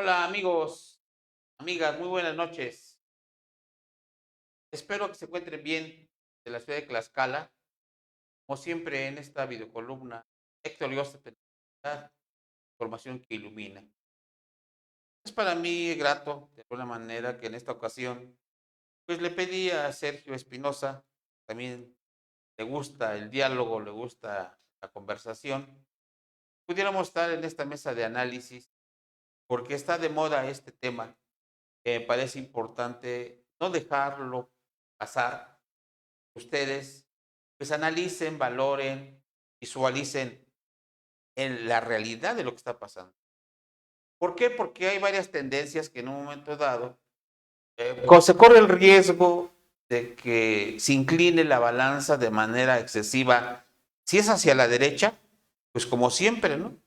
Hola amigos, amigas, muy buenas noches. Espero que se encuentren bien de la ciudad de Tlaxcala. Como siempre en esta videocolumna, Héctor Lioste, información que ilumina. Es para mí grato, de alguna manera, que en esta ocasión, pues le pedí a Sergio Espinosa, también le gusta el diálogo, le gusta la conversación, pudiéramos estar en esta mesa de análisis, porque está de moda este tema. Me parece importante no dejarlo pasar. Ustedes pues analicen, valoren, visualicen en la realidad de lo que está pasando. ¿Por qué? Porque hay varias tendencias que en un momento dado se corre el riesgo de que se incline la balanza de manera excesiva. Si es hacia la derecha, pues como siempre, ¿no?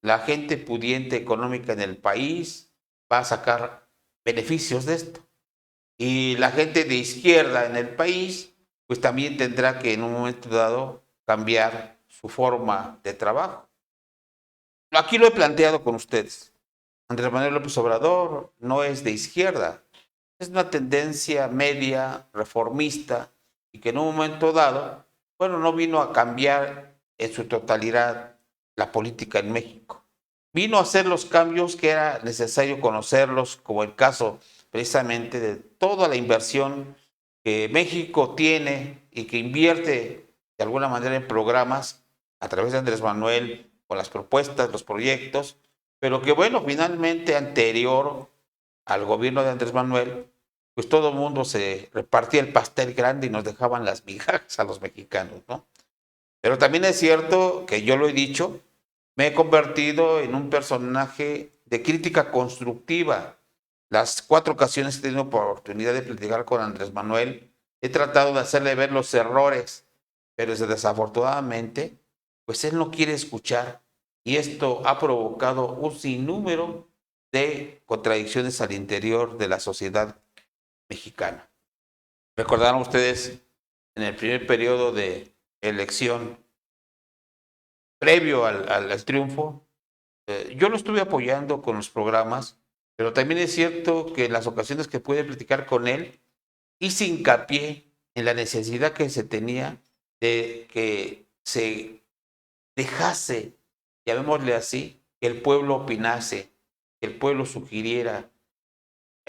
La gente pudiente económica en el país va a sacar beneficios de esto. Y la gente de izquierda en el país, pues también tendrá que en un momento dado cambiar su forma de trabajo. Aquí lo he planteado con ustedes. Andrés Manuel López Obrador no es de izquierda, es una tendencia media, reformista, y que en un momento dado, bueno, no vino a cambiar en su totalidad la política en México. Vino a hacer los cambios que era necesario conocerlos, como el caso precisamente de toda la inversión que México tiene y que invierte de alguna manera en programas a través de Andrés Manuel, con las propuestas, los proyectos, pero que bueno, finalmente anterior al gobierno de Andrés Manuel, pues todo el mundo se repartía el pastel grande y nos dejaban las migajas a los mexicanos, ¿no? Pero también es cierto que yo lo he dicho, me he convertido en un personaje de crítica constructiva. Las 4 ocasiones que he tenido oportunidad de platicar con Andrés Manuel, he tratado de hacerle ver los errores, pero desafortunadamente, pues él no quiere escuchar y esto ha provocado un sinnúmero de contradicciones al interior de la sociedad mexicana. Recordarán ustedes en el primer periodo de elección previo al triunfo, yo lo estuve apoyando con los programas, pero también es cierto que en las ocasiones que pude platicar con él, hice hincapié en la necesidad que se tenía de que se dejase, llamémosle así, que el pueblo opinase, que el pueblo sugiriera.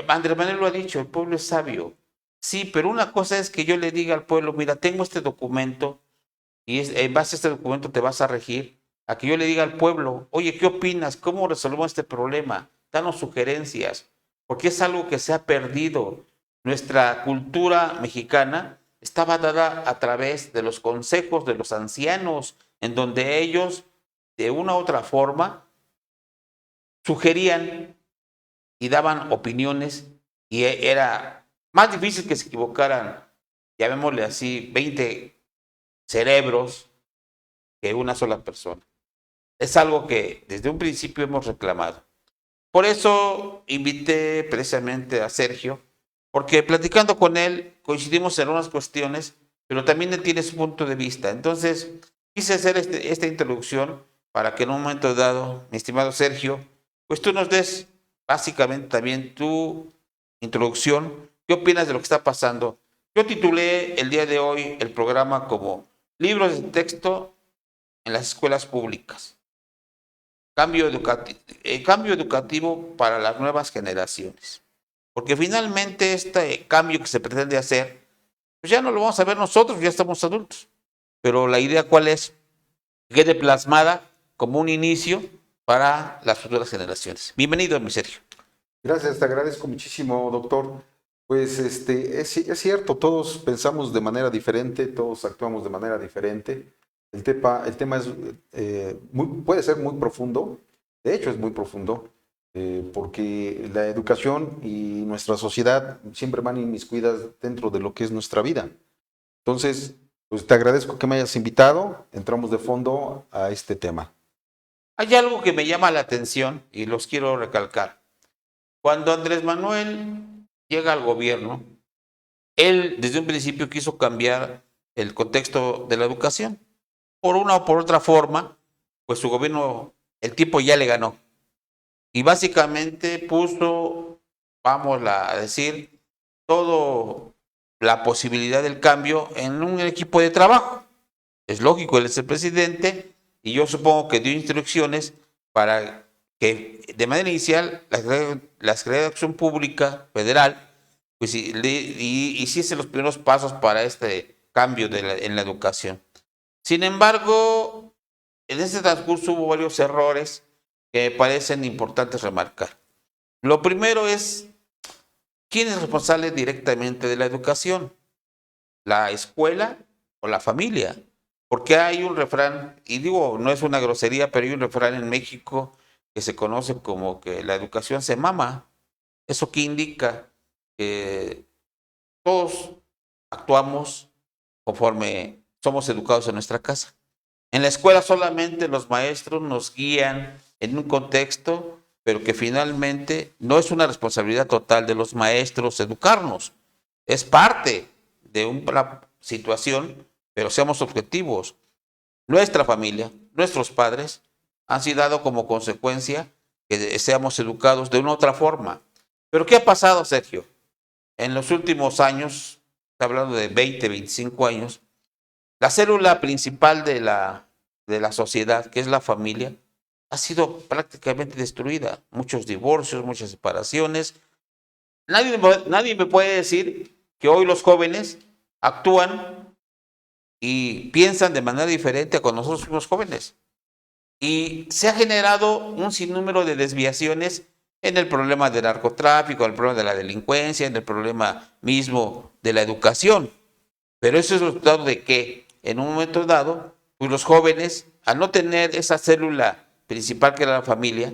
Andrés Manuel lo ha dicho, el pueblo es sabio. Sí, pero una cosa es que yo le diga al pueblo, mira, tengo este documento y en base a este documento te vas a regir. A que yo le diga al pueblo, oye, ¿qué opinas? ¿Cómo resolvemos este problema? Danos sugerencias, porque es algo que se ha perdido. Nuestra cultura mexicana estaba dada a través de los consejos de los ancianos, en donde ellos, de una u otra forma, sugerían y daban opiniones y era más difícil que se equivocaran, llamémosle así, 20 cerebros que una sola persona. Es algo que desde un principio hemos reclamado. Por eso invité precisamente a Sergio, porque platicando con él coincidimos en unas cuestiones, pero también él tiene su punto de vista. Entonces, quise hacer esta introducción para que en un momento dado, mi estimado Sergio, pues tú nos des básicamente también tu introducción. ¿Qué opinas de lo que está pasando? Yo titulé el día de hoy el programa como Libros de texto en las escuelas públicas. Cambio educativo para las nuevas generaciones. Porque finalmente este cambio que se pretende hacer, pues ya no lo vamos a ver nosotros, ya estamos adultos. Pero la idea cuál es, que quede plasmada como un inicio para las futuras generaciones. Bienvenido, mi Sergio. Gracias, te agradezco muchísimo, doctor. Pues es cierto, todos pensamos de manera diferente, todos actuamos de manera diferente. El tema es, puede ser muy profundo, de hecho es muy profundo, porque la educación y nuestra sociedad siempre van inmiscuidas dentro de lo que es nuestra vida. Entonces, pues te agradezco que me hayas invitado, entramos de fondo a este tema. Hay algo que me llama la atención y los quiero recalcar. Cuando Andrés Manuel llega al gobierno, él desde un principio quiso cambiar el contexto de la educación. Por una o por otra forma, pues su gobierno, el tiempo ya le ganó. y básicamente puso, vamos a decir, todo la posibilidad del cambio en un equipo de trabajo. Es lógico, él es el presidente y yo supongo que dio instrucciones para que de manera inicial la Secretaría de Educación Pública Federal pues, hiciese los primeros pasos para este cambio en la educación. Sin embargo, en este transcurso hubo varios errores que me parecen importantes remarcar. Lo primero es, ¿quién es responsable directamente de la educación? ¿La escuela o la familia? Porque hay un refrán, y digo, no es una grosería, pero hay un refrán en México que se conoce como que la educación se mama. ¿Eso qué indica? Que todos actuamos conforme somos educados en nuestra casa. En la escuela solamente los maestros nos guían en un contexto, pero que finalmente no es una responsabilidad total de los maestros educarnos. Es parte de una situación, pero seamos objetivos. Nuestra familia, nuestros padres han sido dado como consecuencia que seamos educados de una u otra forma. Pero ¿qué ha pasado, Sergio? En los últimos años, hablando de 20, 25 años, la célula principal de la sociedad, que es la familia, ha sido prácticamente destruida. Muchos divorcios, muchas separaciones. Nadie me puede decir que hoy los jóvenes actúan y piensan de manera diferente a cuando nosotros fuimos jóvenes. Y se ha generado un sinnúmero de desviaciones en el problema del narcotráfico, en el problema de la delincuencia, en el problema mismo de la educación. Pero eso es resultado de que en un momento dado, pues los jóvenes, al no tener esa célula principal que era la familia,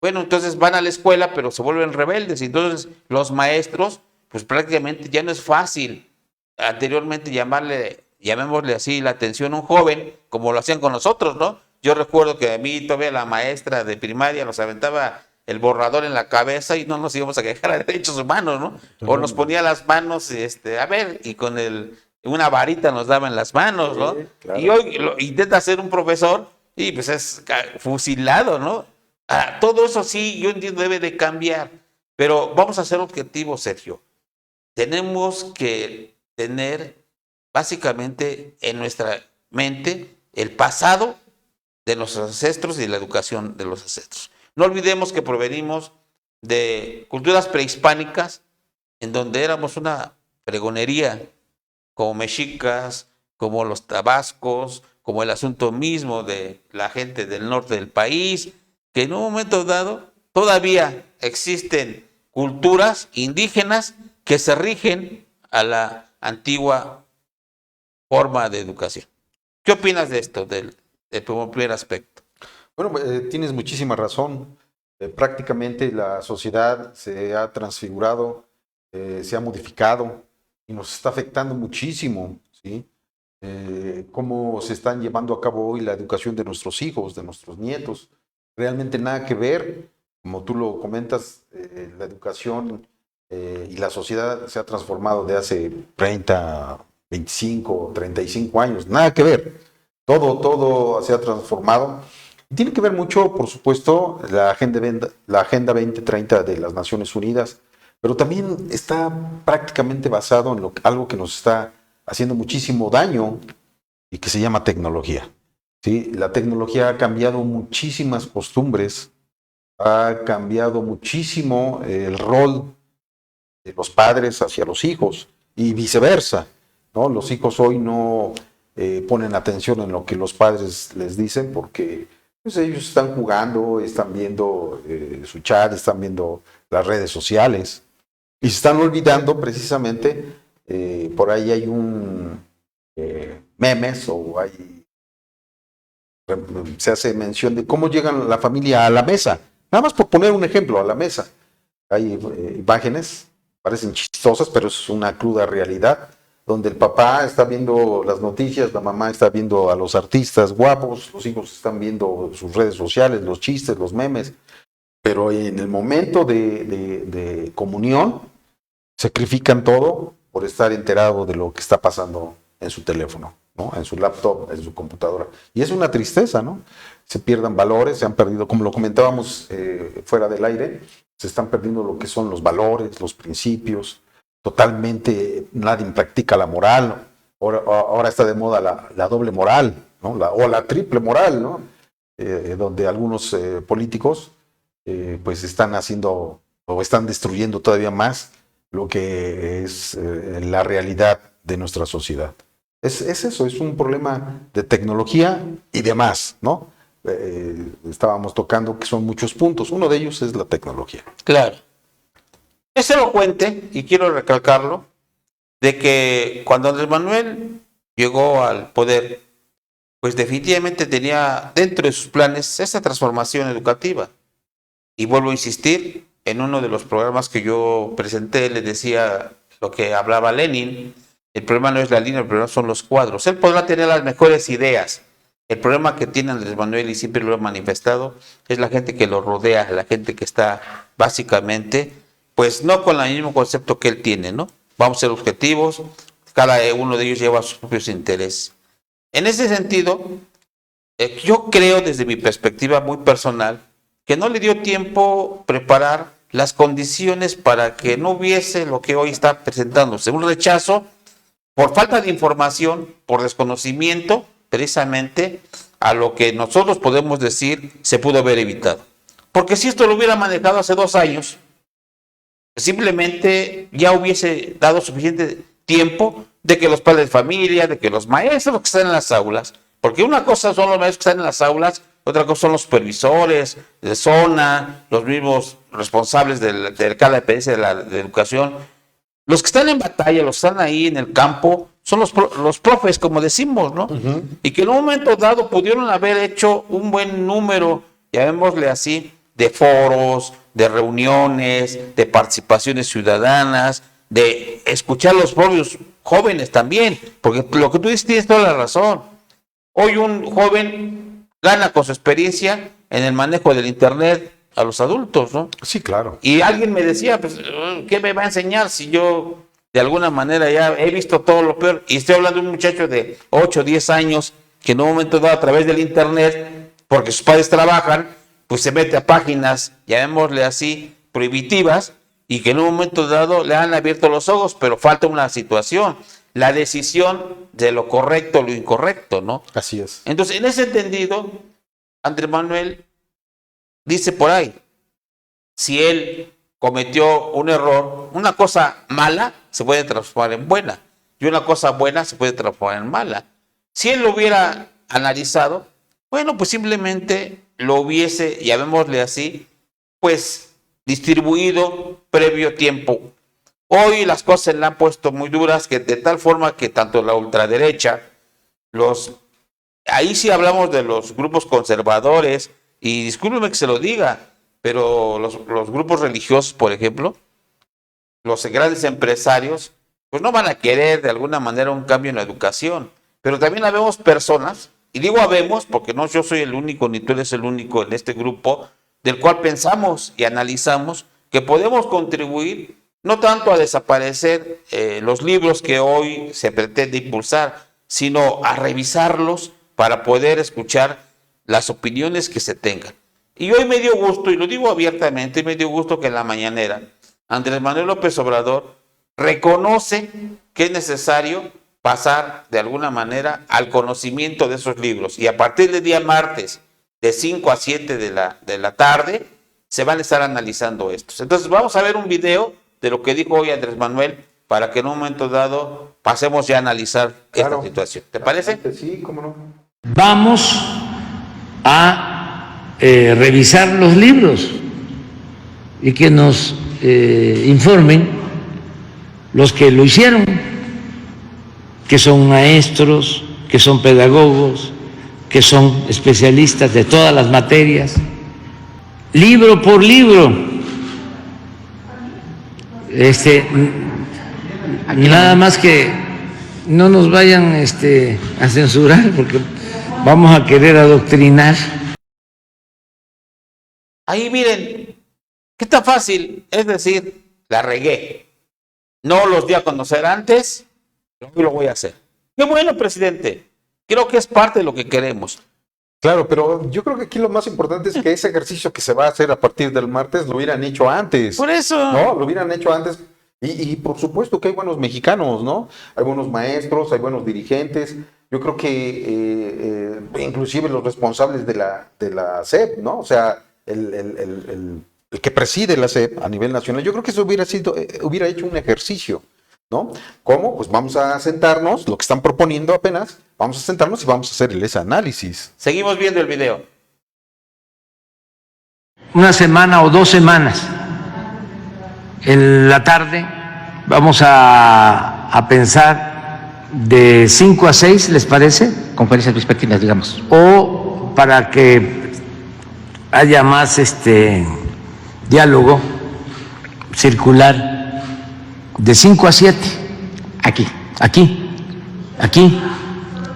bueno, entonces van a la escuela, pero se vuelven rebeldes. Y entonces los maestros, pues prácticamente ya no es fácil anteriormente llamémosle así, la atención a un joven, como lo hacían con nosotros, ¿no? Yo recuerdo que a mí todavía la maestra de primaria nos aventaba el borrador en la cabeza y no nos íbamos a quejar de derechos humanos, ¿no? O nos ponía las manos, a ver, y con una varita nos daba en las manos, ¿no? Sí, claro. Y hoy intenta ser un profesor y pues es fusilado, ¿no? Todo eso sí, yo entiendo, debe de cambiar, pero vamos a ser objetivos, Sergio. Tenemos que tener básicamente en nuestra mente el pasado de los ancestros y la educación de los ancestros. No olvidemos que provenimos de culturas prehispánicas en donde éramos una pregonería, como mexicas, como los tabascos, como el asunto mismo de la gente del norte del país, que en un momento dado todavía existen culturas indígenas que se rigen a la antigua forma de educación. ¿Qué opinas de esto, del primer aspecto? Bueno, tienes muchísima razón. Prácticamente la sociedad se ha transfigurado, se ha modificado y nos está afectando muchísimo, ¿sí? Cómo se están llevando a cabo hoy la educación de nuestros hijos, de nuestros nietos. Realmente nada que ver, como tú lo comentas, la educación y la sociedad se ha transformado de hace 30, 25, 35 años, nada que ver. Todo se ha transformado. Tiene que ver mucho, por supuesto, la Agenda 2030 de las Naciones Unidas, pero también está prácticamente basado en algo que nos está haciendo muchísimo daño y que se llama tecnología. ¿Sí? La tecnología ha cambiado muchísimas costumbres, ha cambiado muchísimo el rol de los padres hacia los hijos y viceversa, ¿no? Los hijos hoy no ponen atención en lo que los padres les dicen porque pues, ellos están jugando, están viendo su chat, están viendo las redes sociales y se están olvidando precisamente, por ahí hay memes o se hace mención de cómo llegan la familia a la mesa. Nada más por poner un ejemplo, a la mesa. Hay imágenes, parecen chistosas, pero es una cruda realidad, donde el papá está viendo las noticias, la mamá está viendo a los artistas guapos, los hijos están viendo sus redes sociales, los chistes, los memes, pero en el momento de comunión sacrifican todo por estar enterado de lo que está pasando en su teléfono. ¿no? En su laptop, en su computadora. Y es una tristeza, ¿no? Se pierdan valores, se han perdido, como lo comentábamos fuera del aire, se están perdiendo lo que son los valores, los principios. Totalmente nadie practica la moral. Ahora está de moda la doble moral, ¿no? O la triple moral, ¿no? Donde algunos políticos pues están haciendo o están destruyendo todavía más lo que es la realidad de nuestra sociedad. Es eso, es un problema de tecnología y demás, ¿no? Estábamos tocando que son muchos puntos. Uno de ellos es la tecnología. Claro. Es elocuente, y quiero recalcarlo, de que cuando Andrés Manuel llegó al poder, pues definitivamente tenía dentro de sus planes esa transformación educativa. Y vuelvo a insistir, en uno de los programas que yo presenté, le decía lo que hablaba Lenin: el problema no es la línea, el problema son los cuadros. Él podrá tener las mejores ideas. El problema que tiene Andrés Manuel, y siempre lo he manifestado, es la gente que lo rodea, la gente que está básicamente, pues no con el mismo concepto que él tiene, ¿no? Vamos a ser objetivos, cada uno de ellos lleva sus propios intereses. En ese sentido, yo creo desde mi perspectiva muy personal que no le dio tiempo preparar las condiciones para que no hubiese lo que hoy está presentándose, un rechazo por falta de información, por desconocimiento, precisamente a lo que nosotros podemos decir se pudo haber evitado. Porque si esto lo hubiera manejado hace 2 años, simplemente ya hubiese dado suficiente tiempo de que los padres de familia, de que los maestros que están en las aulas, porque una cosa son los maestros que están en las aulas, otra cosa son los supervisores de zona, los mismos responsables de cada dependencia de educación. Los que están en batalla, los que están ahí en el campo, son los profes, como decimos, ¿no? Uh-huh. Y que en un momento dado pudieron haber hecho un buen número, llamémosle así, de foros, de reuniones, de participaciones ciudadanas, de escuchar a los propios jóvenes también, porque lo que tú dices tienes toda la razón. Hoy un joven gana con su experiencia en el manejo del internet a los adultos, ¿no? Sí, claro. Y alguien me decía, pues, ¿qué me va a enseñar si yo de alguna manera ya he visto todo lo peor? Y estoy hablando de un muchacho de 8 o 10 años que en un momento dado a través del internet, porque sus padres trabajan, pues se mete a páginas, llamémosle así, prohibitivas, y que en un momento dado le han abierto los ojos, pero falta una situación, la decisión de lo correcto o lo incorrecto, ¿no? Así es. Entonces, en ese entendido, Andrés Manuel dice por ahí, si él cometió un error, una cosa mala se puede transformar en buena, y una cosa buena se puede transformar en mala. Si él lo hubiera analizado, bueno, pues simplemente lo hubiese, llamémosle así, pues distribuido previo tiempo. Hoy las cosas se le han puesto muy duras, que de tal forma que tanto la ultraderecha, ahí sí hablamos de los grupos conservadores, y discúlpeme que se lo diga, pero los grupos religiosos, por ejemplo, los grandes empresarios, pues no van a querer de alguna manera un cambio en la educación. Pero también habemos personas, y digo habemos porque no yo soy el único, ni tú eres el único en este grupo, del cual pensamos y analizamos que podemos contribuir no tanto a desaparecer los libros que hoy se pretende impulsar, sino a revisarlos para poder escuchar las opiniones que se tengan. Y hoy me dio gusto, y lo digo abiertamente, me dio gusto que en la mañanera Andrés Manuel López Obrador reconoce que es necesario pasar de alguna manera al conocimiento de esos libros. Y a partir del día martes, de 5 a 7 de la tarde, se van a estar analizando estos. Entonces vamos a ver un video de lo que dijo hoy Andrés Manuel para que en un momento dado pasemos ya a analizar esta situación. ¿Te parece? Sí, cómo no. Vamos a revisar los libros y que nos informen los que lo hicieron, que son maestros, que son pedagogos, que son especialistas de todas las materias, libro por libro. Nada más que no nos vayan a censurar porque vamos a querer adoctrinar. Ahí miren, qué tan fácil, es decir, la regué. No los di a conocer antes, pero hoy lo voy a hacer. Qué bueno, presidente. Creo que es parte de lo que queremos. Claro, pero yo creo que aquí lo más importante es que ese ejercicio que se va a hacer a partir del martes lo hubieran hecho antes. Por eso. No, lo hubieran hecho antes. Y por supuesto que hay buenos mexicanos, ¿no? Hay buenos maestros, hay buenos dirigentes. Yo creo que inclusive los responsables de la SEP, ¿no? O sea, el que preside la SEP a nivel nacional, yo creo que eso hubiera hecho un ejercicio, ¿no? ¿Cómo? Pues vamos a sentarnos, lo que están proponiendo apenas, vamos a sentarnos y vamos a hacer ese análisis. Seguimos viendo el video. Una semana o 2 semanas. En la tarde vamos a pensar de 5 a 6, ¿les parece? Conferencias vespertinas, digamos. O para que haya más diálogo circular de 5 a 7. Aquí. Aquí.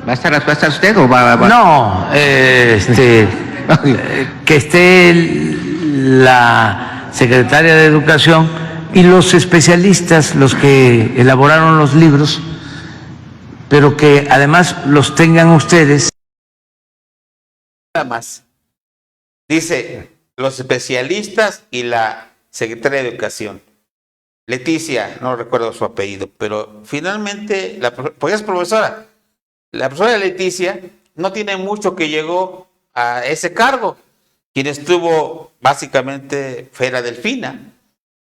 ¿Va a estar usted o va? No, que esté la secretaria de Educación y los especialistas, los que elaboraron los libros, pero que además los tengan ustedes. Nada más. Dice, los especialistas y la secretaria de Educación. Leticia, no recuerdo su apellido, pero finalmente, porque es profesora. La profesora Leticia no tiene mucho que llegó a ese cargo. Quien estuvo básicamente fue la Delfina.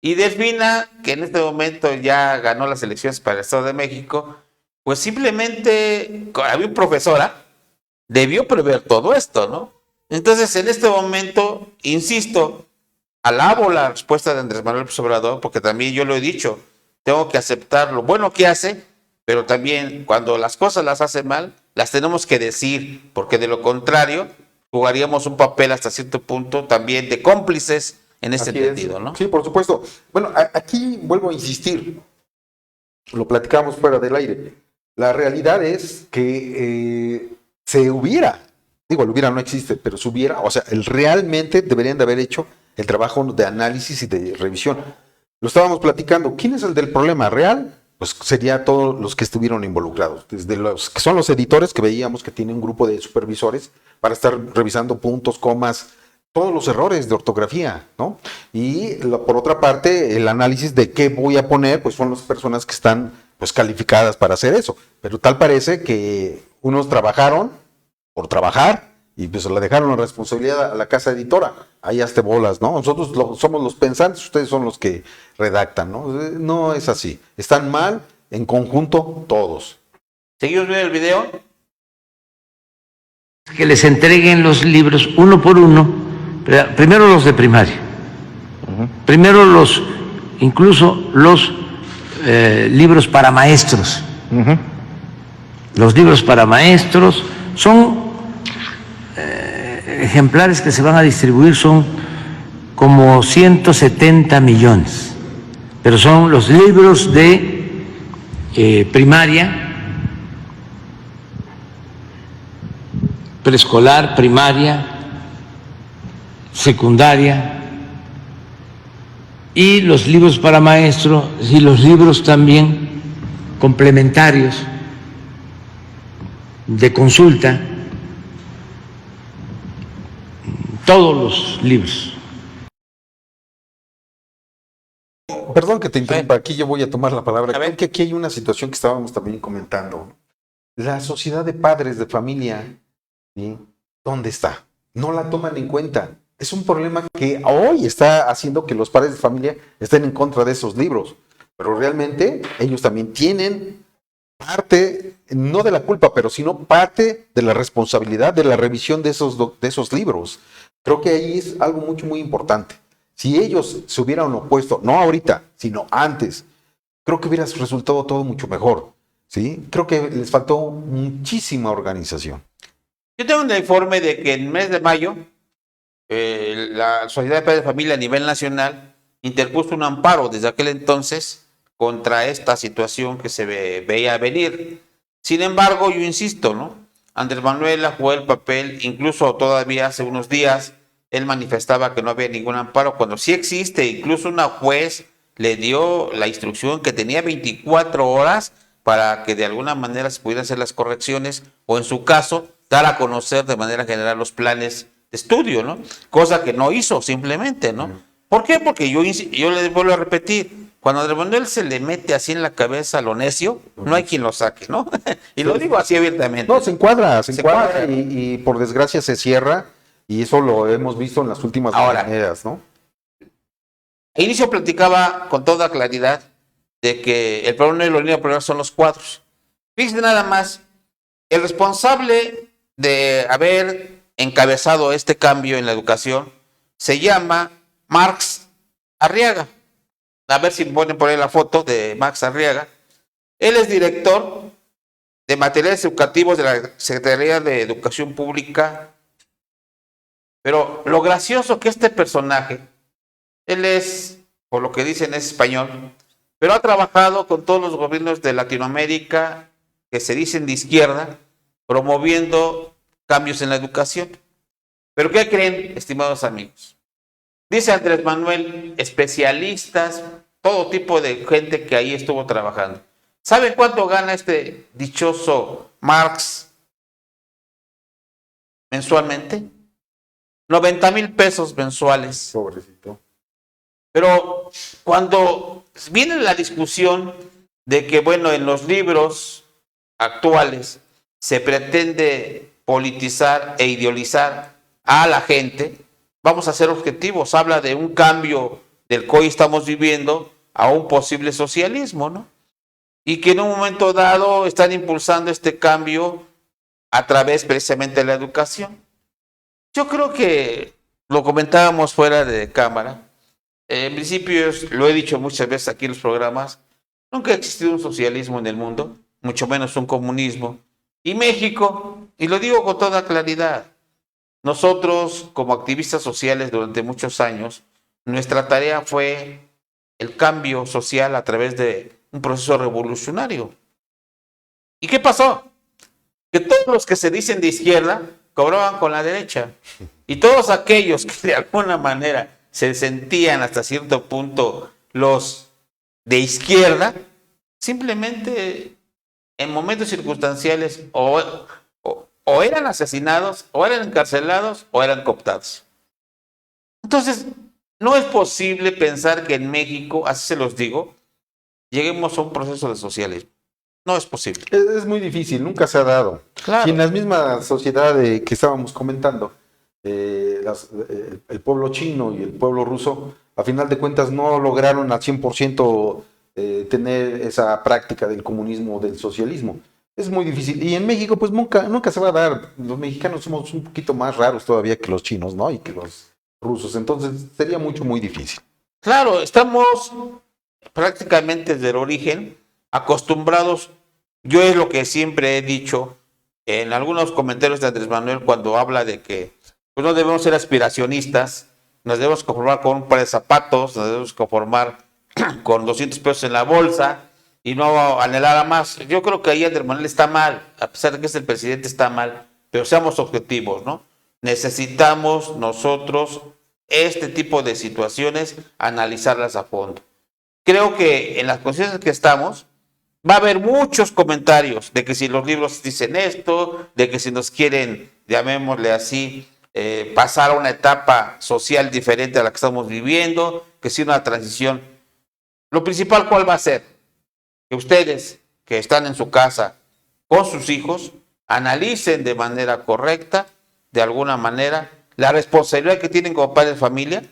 Y Delfina, que en este momento ya ganó las elecciones para el Estado de México, pues simplemente, había una profesora, debió prever todo esto, ¿no? Entonces, en este momento, insisto, alabo la respuesta de Andrés Manuel López Obrador, porque también yo lo he dicho, tengo que aceptar lo bueno que hace, pero también cuando las cosas las hace mal, las tenemos que decir, porque de lo contrario, jugaríamos un papel hasta cierto punto también de cómplices en este sentido, ¿no? Sí, por supuesto. Bueno, aquí vuelvo a insistir, lo platicamos fuera del aire. La realidad es que se hubiera, digo, el hubiera no existe, pero se hubiera, o sea, realmente deberían de haber hecho el trabajo de análisis y de revisión. Lo estábamos platicando. ¿Quién es el del problema real? Pues sería todos los que estuvieron involucrados, desde los que son los editores, que veíamos que tienen un grupo de supervisores para estar revisando puntos, comas, todos los errores de ortografía, ¿no? Y por otra parte, el análisis de qué voy a poner, pues son las personas que están pues calificadas para hacer eso. Pero tal parece que unos trabajaron por trabajar y pues le dejaron la responsabilidad a la casa editora. Ahí hazte bolas, ¿no? Nosotros somos los pensantes, ustedes son los que redactan, ¿no? No es así. Están mal en conjunto todos. ¿Seguimos viendo el video? Que les entreguen los libros uno por uno, primero los de primaria, primero incluso los libros para maestros. Los libros para maestros son ejemplares que se van a distribuir, son como 170 millones, pero son los libros de primaria, preescolar, primaria, secundaria, y los libros para maestros y los libros también complementarios de consulta, todos los libros. Perdón que te interrumpa, aquí yo voy a tomar la palabra. A ver. Creo que aquí hay una situación que estábamos también comentando. La sociedad de padres de familia, ¿sí? ¿Dónde está? No la toman en cuenta. Es un problema que hoy está haciendo que los padres de familia estén en contra de esos libros. Pero realmente ellos también tienen parte, no de la culpa, pero sino parte de la responsabilidad de la revisión de esos libros. Creo que ahí es algo muy importante. Si ellos se hubieran opuesto, no ahorita, sino antes, creo que hubiera resultado todo mucho mejor, ¿sí? Creo que les faltó muchísima organización. Yo tengo un informe de que en el mes de mayo, la Sociedad de Padres de Familia a nivel nacional interpuso un amparo desde aquel entonces contra esta situación que se veía venir. Sin embargo, yo insisto, ¿no? Andrés Manuel jugó el papel, incluso todavía hace unos días, él manifestaba que no había ningún amparo, cuando sí existe, incluso una juez le dio la instrucción que tenía 24 horas para que de alguna manera se pudieran hacer las correcciones o en su caso dar a conocer de manera general los planes de estudio, ¿no? Cosa que no hizo simplemente, ¿no? ¿Por qué? Porque yo le vuelvo a repetir, cuando a Andrés Manuel se le mete así en la cabeza lo necio, no hay quien lo saque, ¿no? Y lo digo así abiertamente. No, se encuadra Se encuadra. y por desgracia se cierra y eso lo hemos visto en las últimas Ahora, maneras, ¿no? Al inicio platicaba con toda claridad de que el problema de la línea problema son los cuadros. Fíjense nada más, el responsable de haber encabezado este cambio en la educación se llama Marx Arriaga. A ver si ponen por ahí la foto de Marx Arriaga. Él es director de materiales educativos de la Secretaría de Educación Pública. Pero lo gracioso que este personaje, él es, por lo que dicen, es español, pero ha trabajado con todos los gobiernos de Latinoamérica que se dicen de izquierda, promoviendo cambios en la educación. ¿Pero qué creen, estimados amigos? Dice Andrés Manuel, especialistas, todo tipo de gente que ahí estuvo trabajando. ¿Saben cuánto gana este dichoso Marx mensualmente? 90,000 pesos mensuales. Pobrecito. Pero cuando viene la discusión de que, bueno, en los libros actuales se pretende politizar e idealizar a la gente, vamos a ser objetivos. Habla de un cambio del que hoy estamos viviendo a un posible socialismo, ¿no? Y que en un momento dado están impulsando este cambio a través precisamente de la educación. Yo creo que lo comentábamos fuera de cámara. En principio, lo he dicho muchas veces aquí en los programas, nunca ha existido un socialismo en el mundo, mucho menos un comunismo. Y México, y lo digo con toda claridad, nosotros como activistas sociales durante muchos años, nuestra tarea fue el cambio social a través de un proceso revolucionario. ¿Y qué pasó? Que todos los que se dicen de izquierda cobraban con la derecha. Y todos aquellos que de alguna manera se sentían hasta cierto punto los de izquierda, simplemente en momentos circunstanciales o eran asesinados, o eran encarcelados, o eran cooptados. Entonces, no es posible pensar que en México, así se los digo, lleguemos a un proceso de socialismo. No es posible. Es muy difícil, nunca se ha dado. Claro. Y en la misma sociedad que estábamos comentando, el pueblo chino y el pueblo ruso, a final de cuentas no lograron al 100% tener esa práctica del comunismo o del socialismo. Es muy difícil. Y en México, pues nunca se va a dar. Los mexicanos somos un poquito más raros todavía que los chinos, ¿no? Y que los rusos. Entonces sería muy difícil. Claro, estamos prácticamente desde el origen acostumbrados. Yo es lo que siempre he dicho en algunos comentarios de Andrés Manuel cuando habla de que pues, no debemos ser aspiracionistas, nos debemos conformar con un par de zapatos, nos debemos conformar con 200 pesos en la bolsa y no anhelar a más. Yo creo que ahí Andrés Manuel está mal, a pesar de que es el presidente, está mal, pero seamos objetivos, ¿no? Necesitamos nosotros este tipo de situaciones analizarlas a fondo. Creo que en las condiciones en que estamos va a haber muchos comentarios de que si los libros dicen esto, de que si nos quieren, llamémosle así, pasar a una etapa social diferente a la que estamos viviendo, que si una transición. Lo principal, ¿cuál va a ser? Que ustedes que están en su casa con sus hijos analicen de manera correcta, de alguna manera, la responsabilidad que tienen como padres de familia,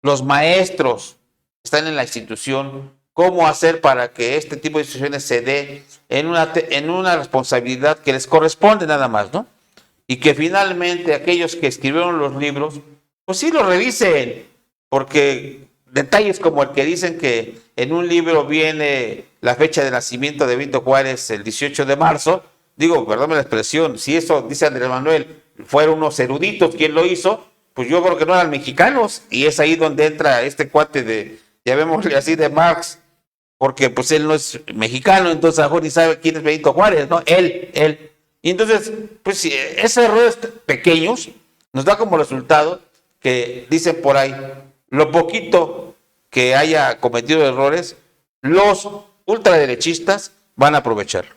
los maestros están en la institución, cómo hacer para que este tipo de situaciones se dé en una responsabilidad que les corresponde nada más, ¿no? Y que finalmente aquellos que escribieron los libros, pues sí lo revisen, porque detalles como el que dicen que en un libro viene la fecha de nacimiento de Benito Juárez el 18 de marzo, digo, perdónme la expresión, si eso dice Andrés Manuel, fueron unos eruditos quien lo hizo, pues yo creo que no eran mexicanos, y es ahí donde entra este cuate de, llamémosle así, de Marx, porque pues él no es mexicano, entonces a lo mejor ni sabe quién es Benito Juárez, ¿no? Él. Y entonces, pues esos errores pequeños nos da como resultado que dicen por ahí, lo poquito que haya cometido errores, los ultraderechistas van a aprovecharlo.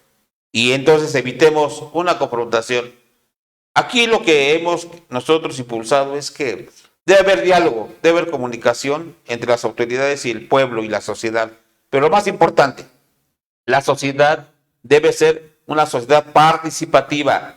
Y entonces evitemos una confrontación. Aquí lo que hemos nosotros impulsado es que debe haber diálogo, debe haber comunicación entre las autoridades y el pueblo y la sociedad. Pero lo más importante, la sociedad debe ser una sociedad participativa,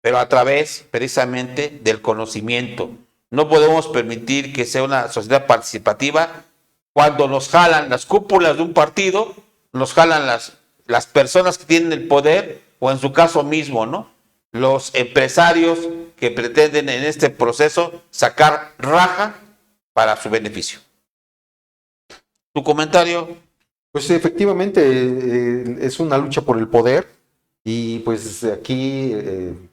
pero a través precisamente del conocimiento. No podemos permitir que sea una sociedad participativa cuando nos jalan las cúpulas de un partido, nos jalan las personas que tienen el poder, o en su caso mismo, ¿no?, los empresarios que pretenden en este proceso sacar raja para su beneficio. ¿Tu comentario? Pues efectivamente es una lucha por el poder y pues aquí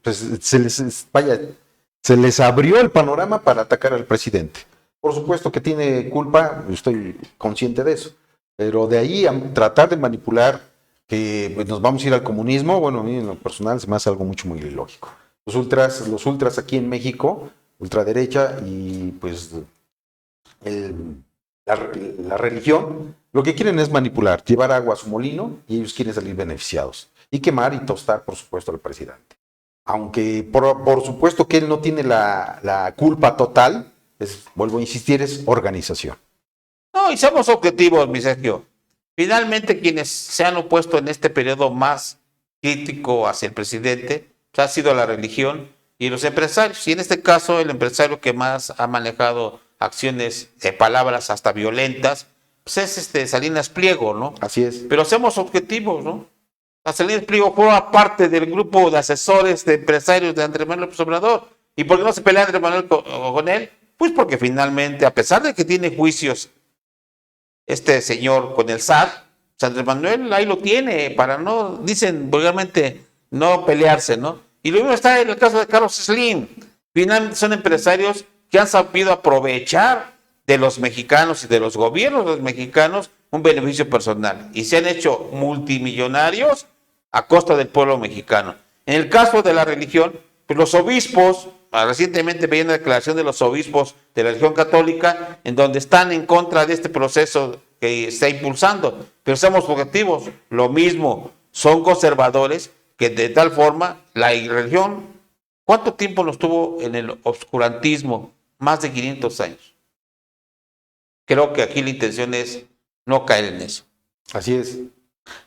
pues se les abrió el panorama para atacar al presidente. Por supuesto que tiene culpa, estoy consciente de eso, pero de ahí a tratar de manipular que pues, nos vamos a ir al comunismo, bueno, a mí en lo personal se me hace algo muy ilógico. Los ultras aquí en México, ultraderecha y pues la religión, lo que quieren es manipular, llevar agua a su molino y ellos quieren salir beneficiados y quemar y tostar, por supuesto, al presidente. Aunque por supuesto que él no tiene la culpa total, vuelvo a insistir, es organización. No, y seamos objetivos, mi Sergio. Finalmente, quienes se han opuesto en este periodo más crítico hacia el presidente pues, ha sido la religión y los empresarios. Y en este caso, el empresario que más ha manejado acciones de palabras hasta violentas, pues es Salinas Pliego, ¿no? Así es. Pero seamos objetivos, ¿no? Salinas Pliego forma parte del grupo de asesores de empresarios de Andrés Manuel López Obrador. ¿Y por qué no se pelea Andrés Manuel con él? Pues porque finalmente, a pesar de que tiene juicios este señor con el SAT, Andrés Manuel ahí lo tiene para no, dicen vulgarmente, no pelearse, ¿no? Y lo mismo está en el caso de Carlos Slim. Finalmente son empresarios que han sabido aprovechar de los mexicanos y de los gobiernos de los mexicanos un beneficio personal y se han hecho multimillonarios a costa del pueblo mexicano. En el caso de la religión, pues los obispos, recientemente veía una declaración de los obispos de la religión católica en donde están en contra de este proceso que está impulsando, pero somos objetivos, lo mismo, son conservadores que de tal forma la religión, ¿cuánto tiempo nos tuvo en el obscurantismo? Más de 500 años. Creo que aquí la intención es no caer en eso. Así es.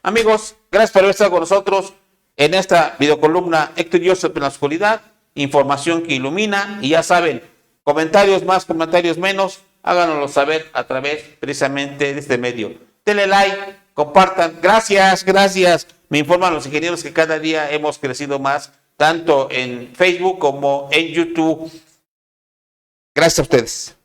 Amigos, gracias por haber estado con nosotros en esta videocolumna Héctor Joseph en la oscuridad, información que ilumina, y ya saben, comentarios más, comentarios menos, háganoslo saber a través precisamente de este medio. Denle like, compartan, gracias, me informan los ingenieros que cada día hemos crecido más, tanto en Facebook como en YouTube. Gracias a ustedes.